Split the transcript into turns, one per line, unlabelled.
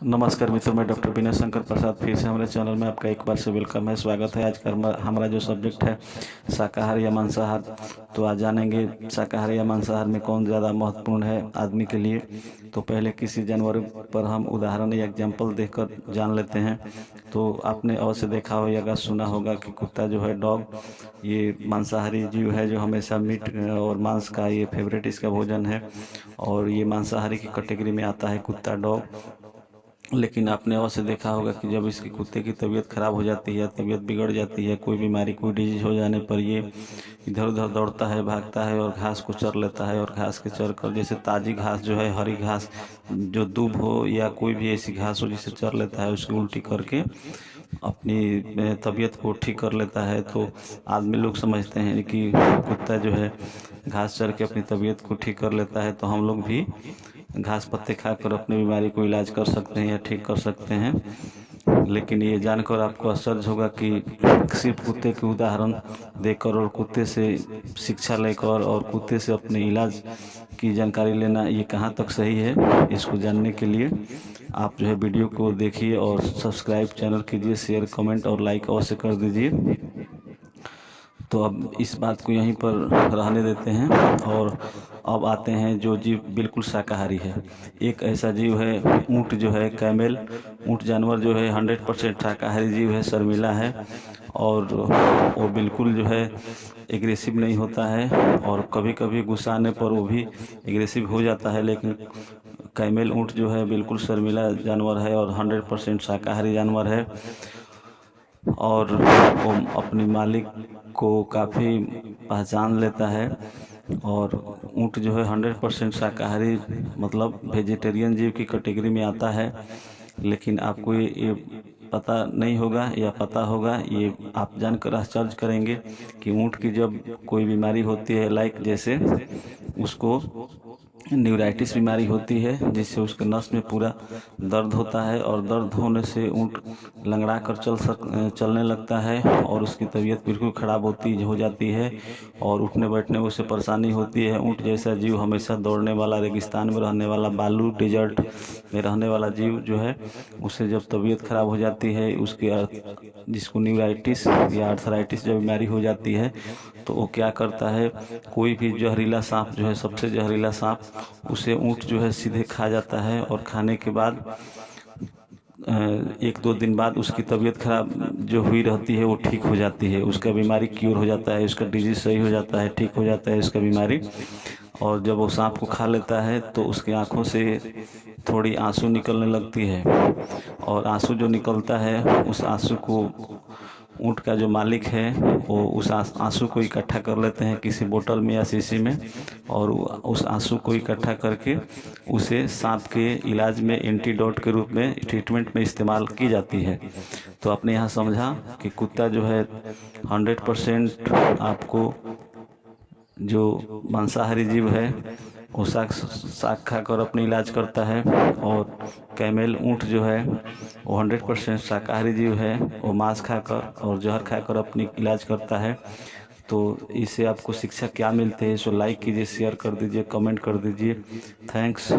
नमस्कार मित्रों, मैं डॉक्टर विनय शंकर प्रसाद फिर से हमारे चैनल में आपका एक बार से वेलकम है, स्वागत है। आज का हमारा जो सब्जेक्ट है शाकाहार या मांसाहार। तो आज जानेंगे शाकाहार या मांसाहार में कौन ज़्यादा महत्वपूर्ण है आदमी के लिए। तो पहले किसी जानवर पर हम उदाहरण या एग्जाम्पल देखकर जान लेते हैं। तो आपने अवश्य देखा हो या सुना होगा कि कुत्ता जो है, डॉग, ये मांसाहारी जीव है जो हमेशा मीट और मांस का ये फेवरेट इसका भोजन है और ये मांसाहारी की कैटेगरी में आता है कुत्ता, डॉग। लेकिन आपने अवश्य देखा होगा कि जब इसकी कुत्ते की तबीयत खराब हो जाती है, तबीयत बिगड़ जाती है, कोई बीमारी, कोई डिजीज हो जाने पर ये इधर उधर दौड़ता है, भागता है और घास को चर लेता है। और घास के चर कर, जैसे ताज़ी घास जो है, हरी घास जो दूब हो या कोई भी ऐसी घास हो जिसे चर लेता है, उसकी उल्टी करके अपनी तबीयत को ठीक कर लेता है। तो आदमी लोग समझते हैं कि कुत्ता जो है घास चर के अपनी तबीयत को ठीक कर लेता है, तो हम लोग भी घास पत्ते खाकर अपनी बीमारी को इलाज कर सकते हैं या ठीक कर सकते हैं। लेकिन ये जानकर आपको आश्चर्य होगा कि सिर्फ कुत्ते के उदाहरण देकर और कुत्ते से शिक्षा लेकर और कुत्ते से अपने इलाज की जानकारी लेना ये कहाँ तक सही है। इसको जानने के लिए आप जो है वीडियो को देखिए और सब्सक्राइब चैनल कीजिए, शेयर, कमेंट और लाइक अवश्य कर दीजिए। तो अब इस बात को यहीं पर रहने देते हैं और अब आते हैं जो जीव बिल्कुल शाकाहारी है। एक ऐसा जीव है ऊँट जो है, कैमल। ऊँट जानवर जो है 100% शाकाहारी जीव है, शर्मिला है और वो बिल्कुल जो है एग्रेसिव नहीं होता है और कभी कभी गुस्सा आने पर वो भी एग्रेसिव हो जाता है। लेकिन कैमल ऊँट जो है बिल्कुल शर्मिला जानवर है और 100% शाकाहारी जानवर है और वो अपनी मालिक को काफ़ी पहचान लेता है। और ऊँट जो है 100% शाकाहारी मतलब वेजिटेरियन जीव की कैटेगरी में आता है। लेकिन आपको ये पता नहीं होगा या पता होगा, ये आप जानकर आश्चर्य करेंगे कि ऊँट की जब कोई बीमारी होती है, लाइक जैसे उसको न्यूराइटिस बीमारी होती है, जिससे उसके नस में पूरा दर्द होता है और दर्द होने से ऊँट लंगड़ा कर चलने लगता है और उसकी तबीयत बिल्कुल ख़राब हो जाती है और उठने बैठने में उसे परेशानी होती है। ऊँट जैसा जीव, हमेशा दौड़ने वाला, रेगिस्तान में रहने वाला, बालू डेजर्ट में रहने वाला जीव जो है, उसे जब तबीयत खराब हो जाती है, जिसको न्यूराइटिस या आर्थराइटिस जब बीमारी हो जाती है, तो वो क्या करता है, कोई भी जहरीला सांप जो है, सबसे जहरीला सांप, उसे ऊँट जो है सीधे खा जाता है। और खाने के बाद 1-2 दिन बाद उसकी तबीयत खराब जो हुई रहती है वो ठीक हो जाती है, उसका बीमारी क्योर हो जाता है, उसका डिजीज सही हो जाता है, ठीक हो जाता है उसका बीमारी। और जब वो सांप को खा लेता है तो उसकी आँखों से थोड़ी आंसू निकलने लगती है और आंसू जो निकलता है, उस आंसू को ऊँट का जो मालिक है वो उस आंसू को इकट्ठा कर लेते हैं किसी बोतल में या शीशी में और उस आंसू को इकट्ठा करके उसे सांप के इलाज में एंटीडोट के रूप में ट्रीटमेंट में इस्तेमाल की जाती है। तो आपने यहाँ समझा कि कुत्ता जो है 100% आपको जो मांसाहारी जीव है वो साग खाकर अपनी इलाज करता है और कैमल ऊँट जो है वो 100% शाकाहारी जीव है, वो मांस खाकर और जहर खाकर अपनी इलाज करता है। तो इससे आपको शिक्षा क्या मिलती है, इसको लाइक कीजिए, शेयर कर दीजिए, कमेंट कर दीजिए। थैंक्स।